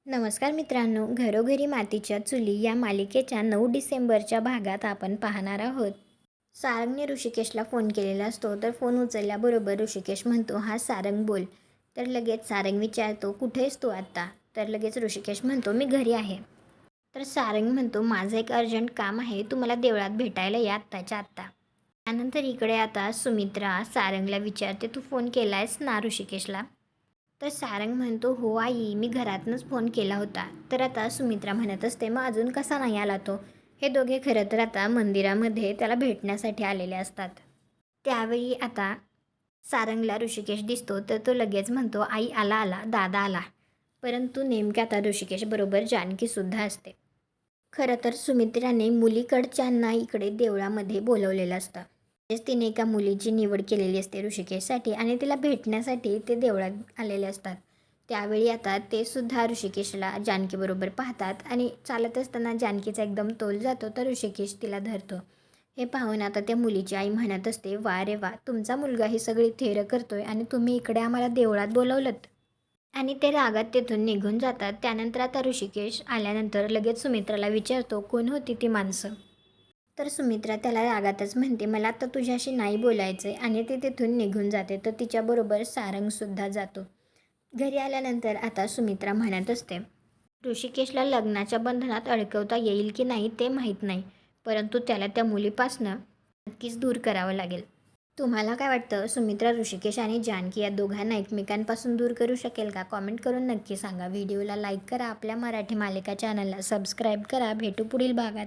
नमस्कार मित्रांनो, घरोघरी मातीच्या चुली या मालिकेच्या 9 डिसेंबरच्या भागात आपण पाहणार आहोत. सारंगने ऋषिकेशला फोन केलेला असतो, तर फोन उचलल्याबरोबर ऋषिकेश म्हणतो, हा सारंग बोल. तर लगेच सारंग विचारतो, कुठेस तू आत्ता? तर लगेच ऋषिकेश म्हणतो, मी घरी आहे. तर सारंग म्हणतो, माझं एक अर्जंट काम आहे, तू मला देवळात भेटायला या आत्ताच्या आत्ता. त्यानंतर इकडे आता सुमित्रा सारंगला विचारते, तू फोन केलायस ना ऋषिकेशला? तर सारंग म्हणतो, हो आई, मी घरातूनच फोन केला होता. तर आता सुमित्रा म्हणत असते, मग अजून कसा नाही आला तो? हे दोघे खरं तर आता मंदिरामध्ये त्याला भेटण्यासाठी आलेले असतात. त्यावेळी आता सारंगला ऋषिकेश दिसतो, तर तो लगेच म्हणतो, आई आला आला, दादा आला. परंतु नेमक्या आता ऋषिकेश बरोबर जानकीसुद्धा असते. खरं तर सुमित्राने मुलीकडच्यांना इकडे देवळामध्ये बोलवलेलं असतं. म्हणजेच तिने एका मुलीची निवड केलेली असते ऋषिकेशसाठी आणि तिला भेटण्यासाठी ते देवळात आलेले असतात. त्यावेळी आता ते सुद्धा ऋषिकेशला जानकीबरोबर पाहतात आणि चालत असताना जानकीचा एकदम तोल जातो, तर ऋषिकेश तिला धरतो. हे पाहून आता त्या मुलीची आई म्हणत असते, वा रे वा, तुमचा मुलगा ही सगळी थेरं करतोय आणि तुम्ही इकडे आम्हाला देवळात बोलवलंत. आणि ते रागात तेथून निघून जातात. त्यानंतर आता ऋषिकेश आल्यानंतर लगेच सुमित्राला विचारतो, कोण होती ती माणसं? तर सुमित्रा त्याला रागातच म्हणते, मला आता तुझ्याशी नाही बोलायचं आहे, आणि ती तिथून निघून जाते. तर तिच्याबरोबर सारंगसुद्धा जातो. घरी आल्यानंतर आता सुमित्रा म्हणत असते, ऋषिकेशला लग्नाच्या बंधनात अडकवता येईल की नाही ते माहीत नाही, परंतु त्याला त्या मुलीपासनं नक्कीच दूर करावं लागेल. तुम्हाला काय वाटतं, सुमित्रा ऋषिकेश आणि जानकी या दोघांना एकमेकांपासून दूर करू शकेल का? कॉमेंट करून नक्की सांगा. व्हिडिओला लाईक करा, आपल्या मराठी मालिका चॅनलला सबस्क्राईब करा. भेटू पुढील भागात.